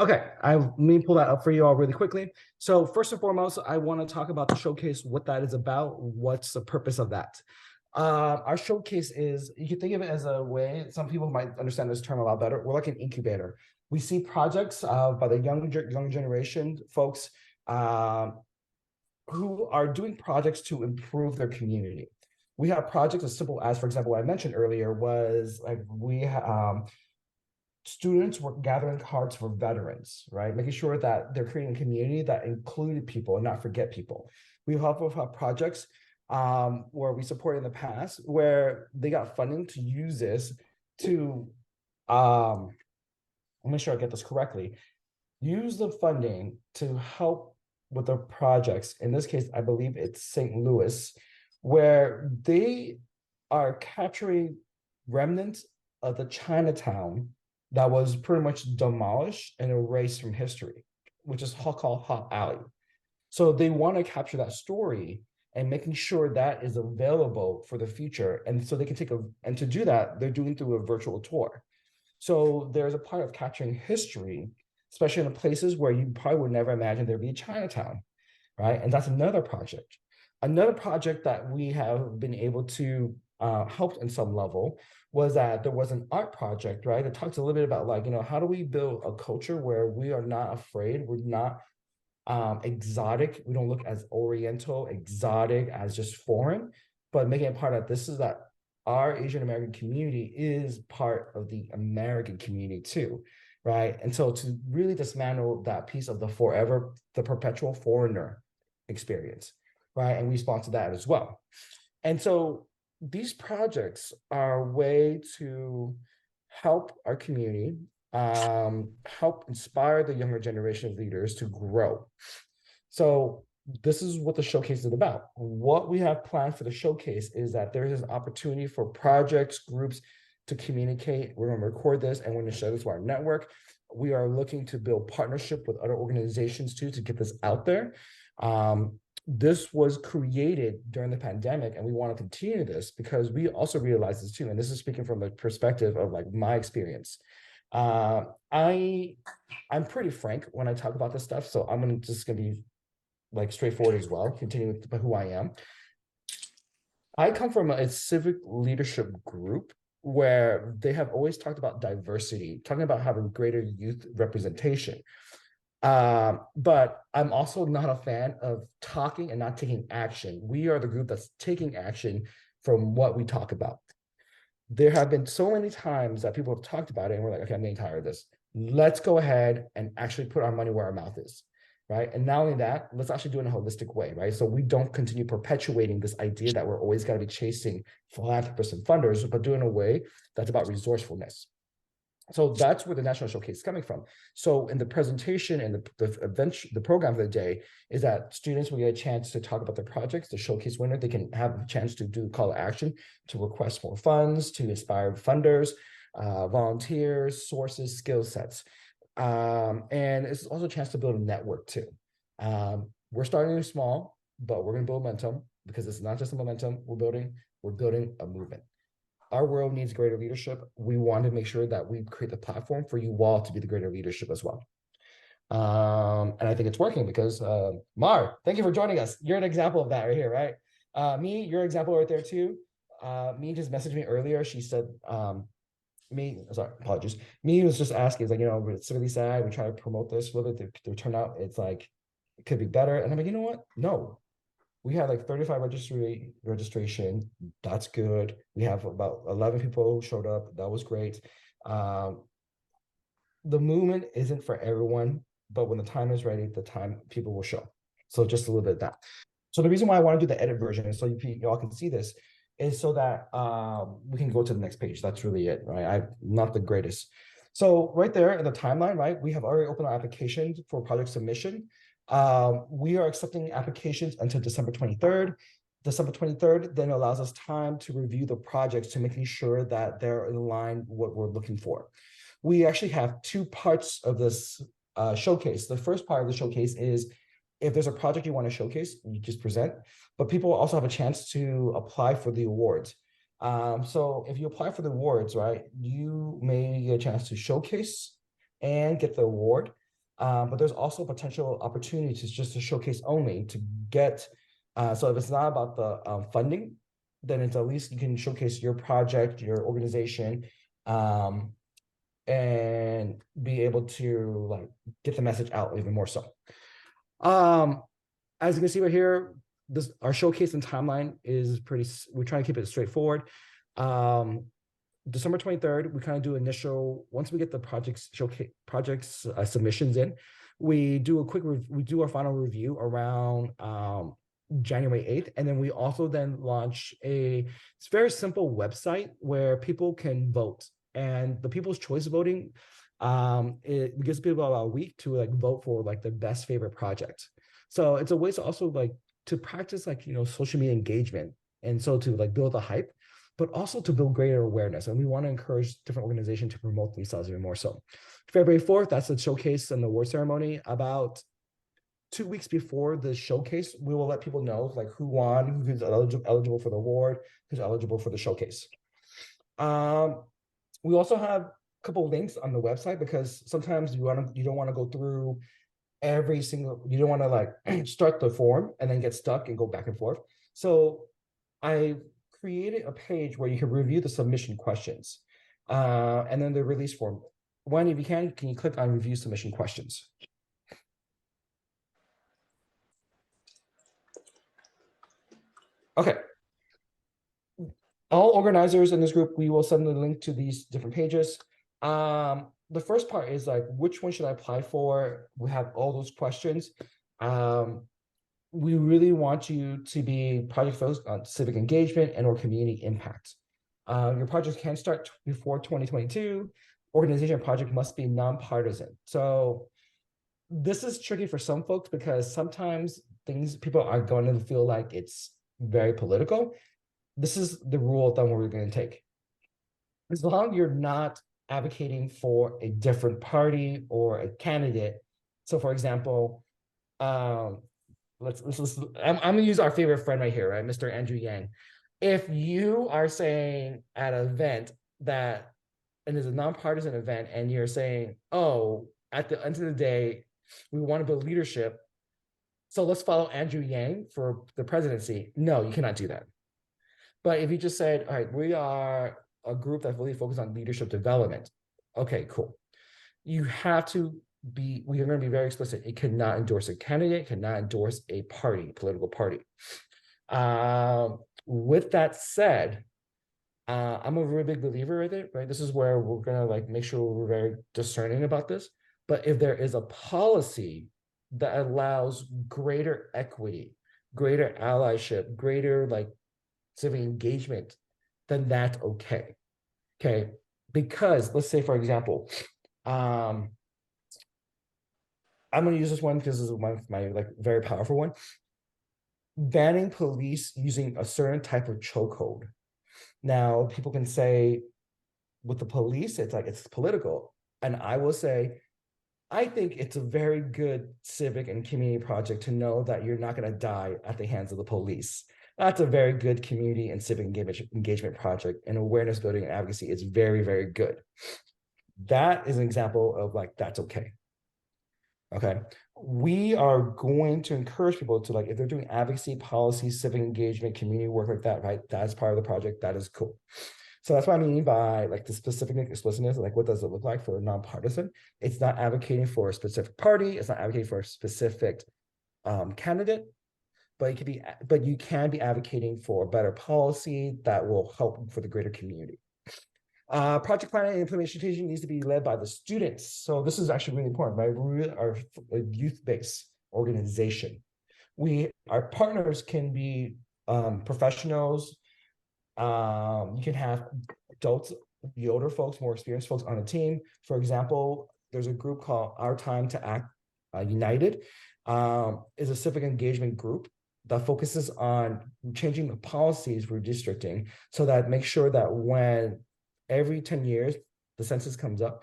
Okay, let me pull that up for you all really quickly. So first and foremost, I want to talk about the showcase, what that is about, what's the purpose of that. Our showcase is, you can think of it as a way, some people might understand this term a lot better. We're like an incubator. We see projects by the young generation folks uh, who are doing projects to improve their community. We have projects as simple as, for example, what I mentioned earlier was like students were gathering cards for veterans, right? Making sure that they're creating a community that included people and not forget people. We also have projects where we supported in the past where they got funding to use this to, let me make sure I get this correctly, use the funding to help with the projects. In this case, I believe it's St. Louis, where they are capturing remnants of the Chinatown that was pretty much demolished and erased from history, which is called Hop Alley. So they want to capture that story and making sure that is available for the future. And so they can and to do that, they're doing through a virtual tour. So there's a part of capturing history, especially in the places where you probably would never imagine there'd be a Chinatown, right? And that's another project. Another project that we have been able to help in some level was that there was an art project, right? It talks a little bit about like, how do we build a culture where we are not afraid, we're not exotic, we don't look as oriental, exotic, as just foreign, but making it part of this is that our Asian American community is part of the American community too, right? And so to really dismantle that piece of the perpetual foreigner experience, right? And we sponsor that as well. And so these projects are a way to help our community, help inspire the younger generation of leaders to grow. So this is what the showcase is about. What we have planned for the showcase is that there is an opportunity for projects, groups to communicate. We're going to record this and we're going to show this to our network. We are looking to build partnership with other organizations too to get this out there. This was created during the pandemic, and we want to continue this because we also realize this too. And this is speaking from the perspective of like my experience. I'm pretty frank when I talk about this stuff, so I'm just gonna be like straightforward as well, continue with who I am. I come from a civic leadership group where they have always talked about diversity, talking about having greater youth representation. But I'm also not a fan of talking and not taking action. We are the group that's taking action from what we talk about. There have been so many times that people have talked about it and we're like, okay, I'm getting tired of this. Let's go ahead and actually put our money where our mouth is, right? And not only that, let's actually do it in a holistic way, right? So we don't continue perpetuating this idea that we're always got to be chasing philanthropists and funders, but do it in a way that's about resourcefulness. So that's where the National Showcase is coming from. So in the presentation and the event, the program of the day is that students will get a chance to talk about their projects, the showcase winner. They can have a chance to do call to action, to request more funds, to inspire funders, volunteers, sources, skill sets. And it's also a chance to build a network too. We're starting small, but we're going to build momentum because it's not just a momentum we're building a movement. Our world needs greater leadership. We want to make sure that we create the platform for you all to be the greater leadership as well. And I think it's working because Mar, thank you for joining us. You're an example of that right here, right? Me, your example right there too. Me just messaged me earlier. She said, sorry, apologies. Me was just asking, it's like, it's really sad. We try to promote this, whether the turnout, it's like, it could be better. And I'm like, you know what? No, we had like 35 registration. That's good. We have about 11 people who showed up. That was great. The movement isn't for everyone, but when the time is ready, the time people will show. So just a little bit of that. So the reason why I want to do the edit version is so you all can see this is so that we can go to the next page. That's really it, right? I'm not the greatest. So right there in the timeline, right, we have already opened our application for project submission. We are accepting applications until December 23rd. December 23rd then allows us time to review the projects to making sure that they're in line with what we're looking for. We actually have two parts of this showcase. The first part of the showcase is if there's a project you want to showcase, you just present, but people also have a chance to apply for the awards. So if you apply for the awards, right, you may get a chance to showcase and get the award. But there's also potential opportunities just to showcase only to get. So if it's not about the funding, then it's at least you can showcase your project, your organization, um, and be able to like get the message out even more so. Um, as you can see right here, this our showcase and timeline is pretty. We're trying to keep it straightforward. Um, December 23rd, we kind of do initial, once we get the projects submissions in, we do we do our final review around January 8th. And then we also then launch it's very simple website where people can vote. And the people's choice voting, it gives people about a week to like vote for like the best favorite project. So it's a way to also like to practice like, social media engagement. And so to like build the hype, but also to build greater awareness. And we want to encourage different organizations to promote themselves even more so. February 4th, that's the showcase and the award ceremony. About 2 weeks before the showcase, we will let people know like who won, who's eligible for the award, who's eligible for the showcase. We also have a couple of links on the website because sometimes you don't want to go through you don't want to like start the form and then get stuck and go back and forth. So I created a page where you can review the submission questions and then the release form. When, if you can you click on review submission questions? Okay. All organizers in this group, we will send the link to these different pages. The first part is like, which one should I apply for? We have all those questions. We really want you to be project focused on civic engagement and or community impact. Your project can start before 2022. Organization project must be nonpartisan. So this is tricky for some folks because sometimes people are going to feel like it's very political. This is the rule of thumb we're going to take. As long as you're not advocating for a different party or a candidate. So for example, let's I'm gonna use our favorite friend right here, right? Mr. Andrew Yang. If you are saying at an event that, and it's a nonpartisan event, and you're saying, oh, at the end of the day, we want to build leadership, so let's follow Andrew Yang for the presidency. No, you cannot do that. But if you just said, all right, we are a group that really focuses on leadership development. Okay, cool. You have to we are going to be very explicit. It cannot endorse a candidate, cannot endorse a party, political party. With that said, I'm a really big believer in it, right? This is where we're going to like make sure we're very discerning about this. But if there is a policy that allows greater equity, greater allyship, greater like civic engagement, then that's okay. Okay. Because let's say, for example, I'm going to use this one because this is one of my like very powerful one. Banning police using a certain type of chokehold. Now, people can say with the police, it's like it's political. And I will say, I think it's a very good civic and community project to know that you're not going to die at the hands of the police. That's a very good community and civic engagement project, and awareness building and advocacy is very, very good. That is an example of like, that's okay. Okay. We are going to encourage people to like, if they're doing advocacy, policy, civic engagement, community work like that, right? That is part of the project. That is cool. So that's what I mean by like the specific explicitness, like what does it look like for a nonpartisan? It's not advocating for a specific party. It's not advocating for a specific candidate, but you can be advocating for a better policy that will help for the greater community. Project planning and implementation needs to be led by the students. So this is actually really important, right? We are a youth-based organization. Our partners can be professionals. You can have adults, the older folks, more experienced folks on the team. For example, there's a group called Our Time to Act United. Is a civic engagement group that focuses on changing the policies for redistricting so that make sure that when every 10 years the census comes up,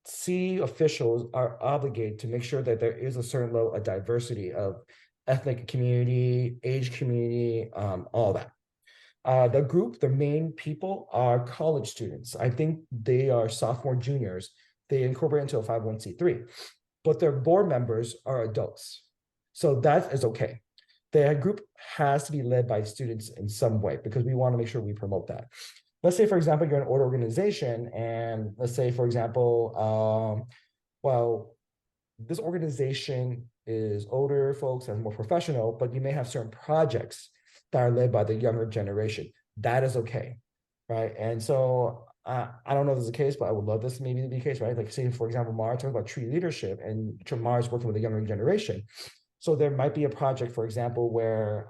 city officials are obligated to make sure that there is a certain level of diversity of ethnic community, age community, all that. The main people are college students. I think they are sophomore, juniors they incorporate into a 501c3, but their board members are adults. So that is okay. The group has to be led by students in some way because we want to make sure we promote that. Let's say, for example, you're an order organization, and let's say, for example, well, this organization is older folks and more professional, but you may have certain projects that are led by the younger generation. That is okay, right? And so I don't know if this is the case, but I would love this maybe to be the case, right? Like say, for example, Mara talking about tree leadership, and Mara's working with the younger generation. So there might be a project, for example, where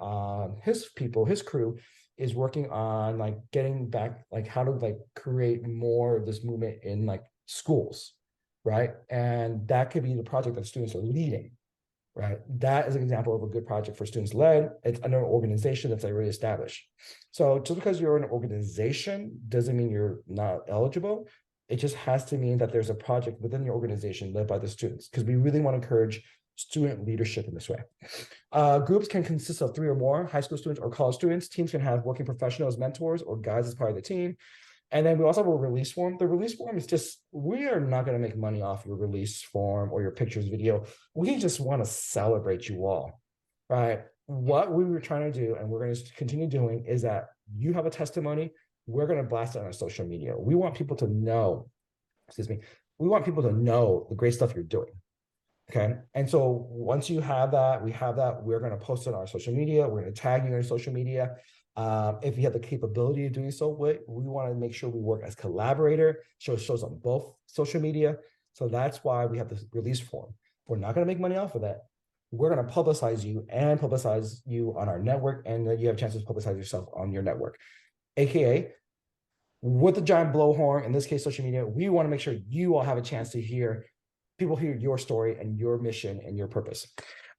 his people, his crew is working on like getting back, like how to like create more of this movement in like schools, right? And that could be the project that students are leading, right? That is an example of a good project for students led. It's under an organization that's already established. So just because you're an organization doesn't mean you're not eligible. It just has to mean that there's a project within your organization led by the students, because we really want to encourage student leadership in this way. Groups can consist of 3 or more high school students or college students. Teams can have working professionals, mentors, or guides as part of the team. And then we also have a release form. The release form is just, we are not going to make money off your release form or your pictures video. We just want to celebrate you all, right? What we were trying to do, and we're going to continue doing, is that you have a testimony, we're going to blast it on our social media. We want people to know, we want people to know the great stuff you're doing. Okay. And so once you have that, we're going to post it on our social media. We're going to tag you in social media. If you have the capability of doing so, we want to make sure we work as collaborator, shows on both social media. So that's why we have this release form. We're not going to make money off of that. We're going to publicize you and publicize you on our network, and then you have a chance to publicize yourself on your network. AKA, with the giant blowhorn, in this case, social media, we want to make sure you all have a chance to hear people hear your story and your mission and your purpose.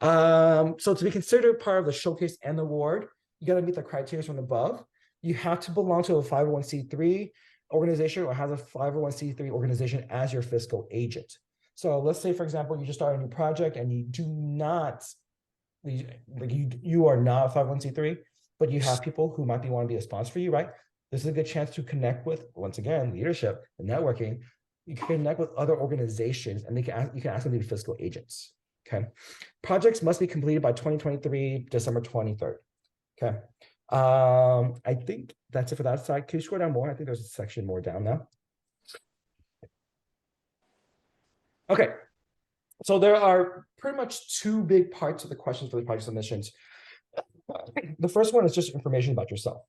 So to be considered part of the showcase and the award, you got to meet the criteria from above. You have to belong to a 501c3 organization or have a 501c3 organization as your fiscal agent. So let's say, for example, you just start a new project and you do not, like you are not a 501c3, but you have people who might want to be a sponsor for you, right? This is a good chance to connect with, once again, leadership and networking. You can connect with other organizations, and you can ask them to be fiscal agents. Okay. Projects must be completed by 2023, December 23rd. Okay. I think that's it for that side. Can you scroll down more? I think there's a section more down now. Okay. So there are pretty much 2 big parts of the questions for the project submissions. The first one is just information about yourself.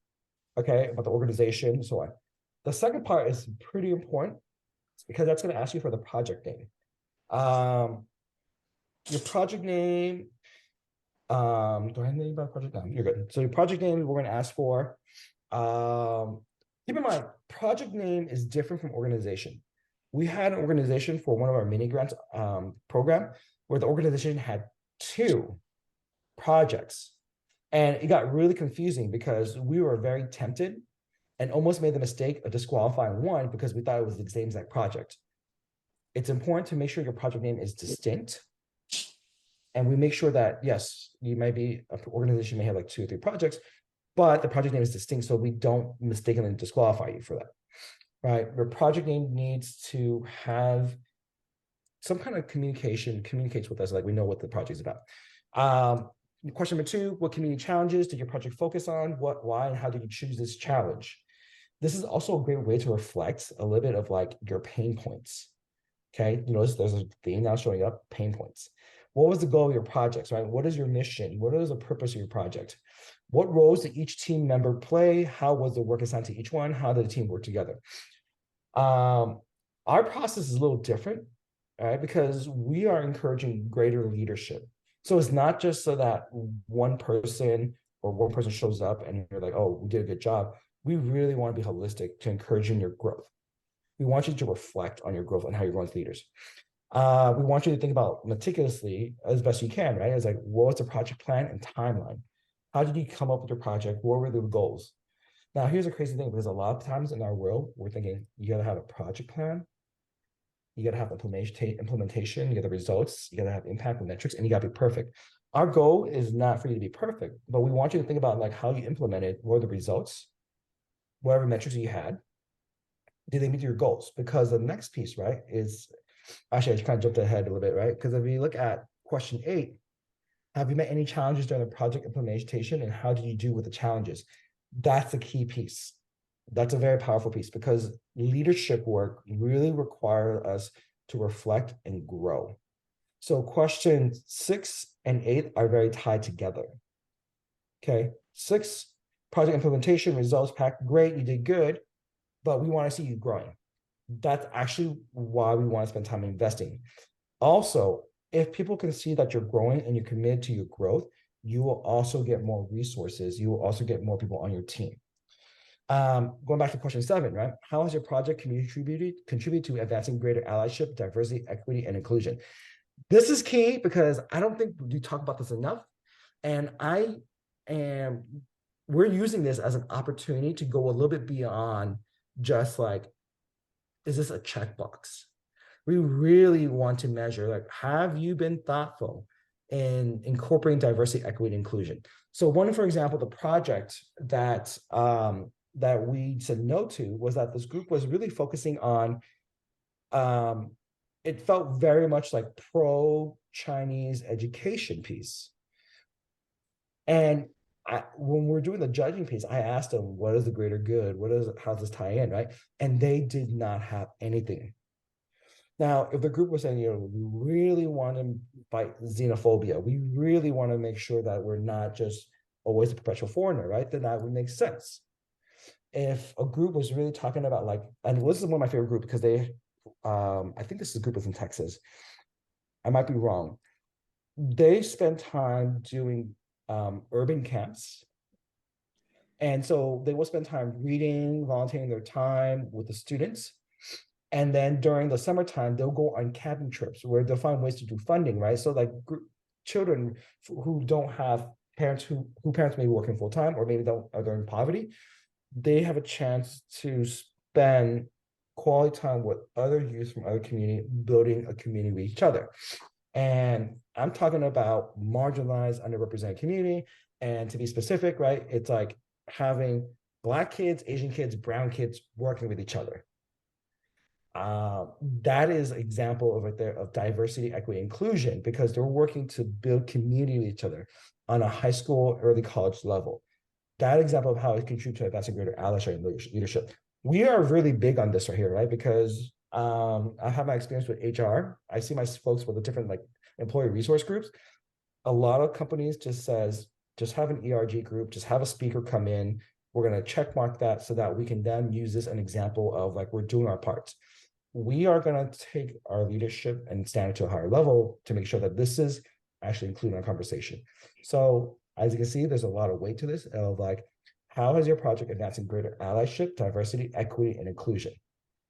Okay. About the organization and so on. The second part is pretty important, because that's going to ask you for the project name. Your project name, do I have anything about project name? You're good. So your project name, we're going to ask for. Keep in mind, project name is different from organization. We had an organization for one of our mini grants program where the organization had 2 projects, and it got really confusing because we were very tempted and almost made the mistake of disqualifying one because we thought it was the same exact project. It's important to make sure your project name is distinct. And we make sure that, yes, you might be, an organization may have like 2 or 3 projects, but the project name is distinct, so we don't mistakenly disqualify you for that, right? Your project name needs to have some kind of communicates with us, like we know what the project is about. Question number 2, what community challenges did your project focus on? What, why, and how did you choose this challenge? This is also a great way to reflect a little bit of like your pain points. Okay, you notice there's a theme now showing up, pain points. What was the goal of your projects, right? What is your mission? What is the purpose of your project? What roles did each team member play? How was the work assigned to each one? How did the team work together? Our process is a little different, right? Because we are encouraging greater leadership. So it's not just so that one person shows up and you're like, oh, we did a good job. We really want to be holistic to encouraging your growth. We want you to reflect on your growth and how you're growing as leaders. We want you to think about meticulously as best you can, right? It's like, what was the project plan and timeline? How did you come up with your project? What were the goals? Now, here's a crazy thing, because a lot of times in our world, we're thinking you got to have a project plan, you got to have implementation, you got the results, you got to have impact and metrics, and you got to be perfect. Our goal is not for you to be perfect, but we want you to think about like how you implemented, what are the results, whatever metrics you had, did they meet your goals? Because the next piece, right, is Actually, I just kind of jumped ahead a little bit, right? Because if you look at question 8, have you met any challenges during the project implementation and how did you do with the challenges? That's the key piece. That's a very powerful piece because leadership work really requires us to reflect and grow. So question 6 and 8 are very tied together. Okay, 6, project implementation results pack, great, you did good, but we want to see you growing. That's actually why we want to spend time investing. Also, if people can see that you're growing and you're committed to your growth, you will also get more resources. You will also get more people on your team. Going back to question 7, right? How has your project contributed to advancing greater allyship, diversity, equity, and inclusion? This is key because I don't think we talk about this enough. And we're using this as an opportunity to go a little bit beyond just like, is this a checkbox? We really want to measure, like, have you been thoughtful in incorporating diversity, equity, and inclusion? So one, for example, the project that that we said no to was that this group was really focusing on, it felt very much like pro-Chinese education piece. And when we're doing the judging piece, I asked them, what is the greater good? How does this tie in, right? And they did not have anything. Now, if the group was saying, we really want to fight xenophobia, we really want to make sure that we're not just always a perpetual foreigner, right? Then that would make sense. If a group was really talking about like, and this is one of my favorite groups because they, I think this is a group that's in Texas. I might be wrong. They spend time doing urban camps. And so they will spend time reading, volunteering their time with the students. And then during the summertime, they'll go on camping trips where they'll find ways to do funding, right? So like children who don't have parents who parents may be working full time or maybe they're in poverty, they have a chance to spend quality time with other youth from other community, building a community with each other. And I'm talking about marginalized, underrepresented community. And to be specific, right, it's like having Black kids, Asian kids, brown kids working with each other. That is an example of diversity, equity, inclusion, because they're working to build community with each other on a high school, early college level. That example of how it contributes to advancing greater allyship and leadership. We are really big on this right here, right? Because I have my experience with HR. I see my folks with the different like employee resource groups. A lot of companies just have an ERG group, just have a speaker come in. We're going to check mark that so that we can then use this as an example of like we're doing our parts. We are going to take our leadership and stand it to a higher level to make sure that this is actually included in our conversation. So as you can see, there's a lot of weight to this of like, how has your project advancing greater allyship, diversity, equity, and inclusion?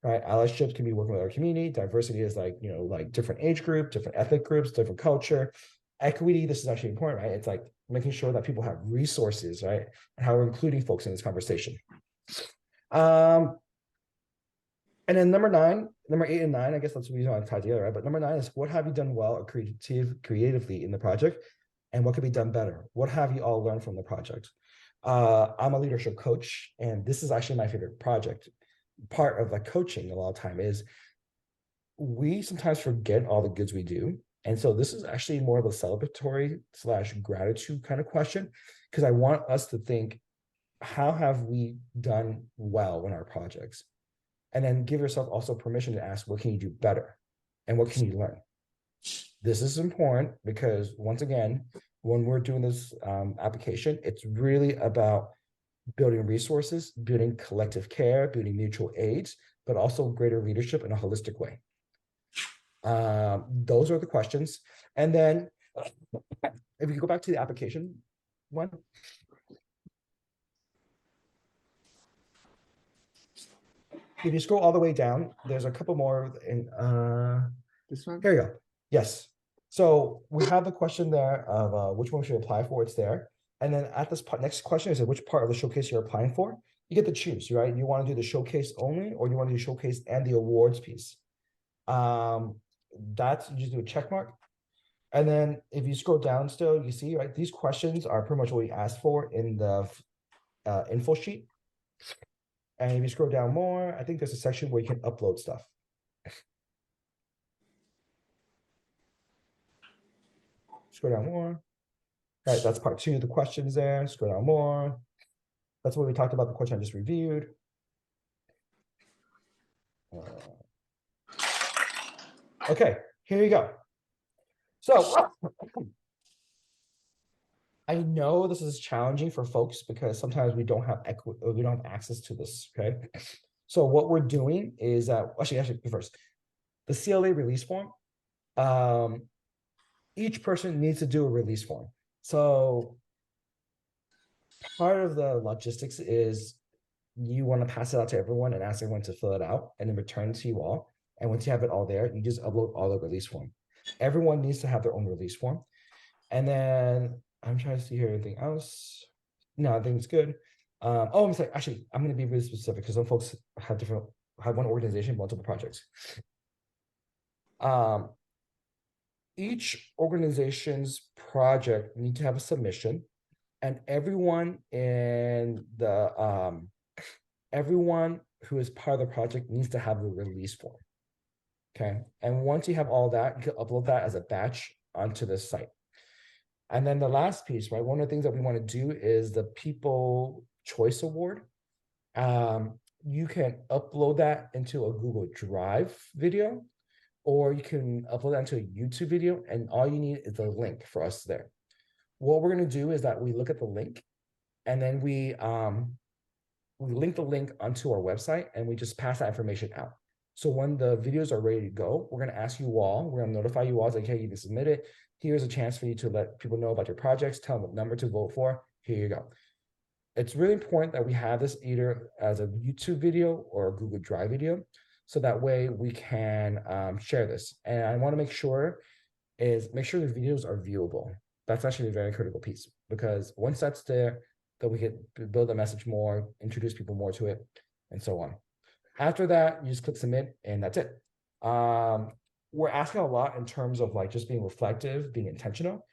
Right? Allyships can be working with our community. Diversity is like, like different age group, different ethnic groups, different culture. Equity, this is actually important, right? It's like making sure that people have resources, right? And how we're including folks in this conversation. And then number 8 and 9, I guess that's the reason why I'm tied together, right? But number 9 is what have you done well or creatively in the project, and what could be done better? What have you all learned from the project? I'm a leadership coach, and this is actually my favorite project. Part of like coaching a lot of time is we sometimes forget all the goods we do. And so this is actually more of a celebratory / gratitude kind of question, because I want us to think, how have we done well in our projects? And then give yourself also permission to ask, what can you do better? And what can you learn? This is important because once again, when we're doing this application, it's really about building resources, building collective care, building mutual aids, but also greater leadership in a holistic way. Those are the questions. And then if you go back to the application one, if you scroll all the way down, there's a couple more in This one? here you go. Yes. So we have the question there of which one should you apply for, it's there. And then at this part, next question is which part of the showcase you're applying for. You get to choose, right? You want to do the showcase only, or you want to do showcase and the awards piece. That's, you just do a check mark. And then if you scroll down still, you see, right, these questions are pretty much what we asked for in the info sheet. And if you scroll down more, I think there's a section where you can upload stuff. Scroll down more. All right, that's part 2, the questions there. Scroll down more. That's what we talked about, the question I just reviewed. Okay, here you go. So I know this is challenging for folks because sometimes we don't have we don't have access to this. Okay, so what we're doing is actually first, the CLA release form. Each person needs to do a release form. So part of the logistics is you want to pass it out to everyone and ask everyone to fill it out and then return it to you all. And once you have it all there, you just upload all the release form. Everyone needs to have their own release form. And then I'm trying to see here anything else. No, I think it's good. Oh, I'm sorry. Actually, I'm going to be really specific because some folks have one organization, multiple projects. Each organization's project need to have a submission, and everyone who is part of the project needs to have a release form. Okay, and once you have all that, you can upload that as a batch onto the site. And then the last piece, right? One of the things that we want to do is the People Choice Award. You can upload that into a Google Drive video, or you can upload that into a YouTube video, and all you need is a link for us there. What we're going to do is that we look at the link, and then we link the link onto our website, and we just pass that information out. So when the videos are ready to go, we're going to ask you all, we're going to notify you all, like, hey, you can submit it. Here's a chance for you to let people know about your projects, tell them what number to vote for. Here you go. It's really important that we have this either as a YouTube video or a Google Drive video, so that way we can share this. And I want to make sure the videos are viewable. That's actually a very critical piece, because once that's there, then we can build a message more, introduce people more to it, and so on. After that, you just click submit, and that's it. We're asking a lot in terms of like just being reflective, being intentional,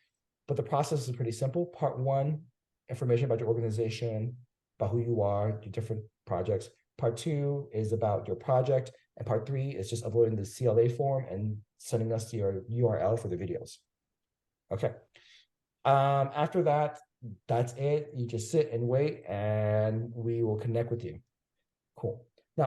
but the process is pretty simple. Part 1, information about your organization, about who you are, your different projects. Part 2 is about your project, and part 3 is just uploading the CLA form and sending us your URL for the videos. Okay. After that, that's it. You just sit and wait, and we will connect with you. Cool.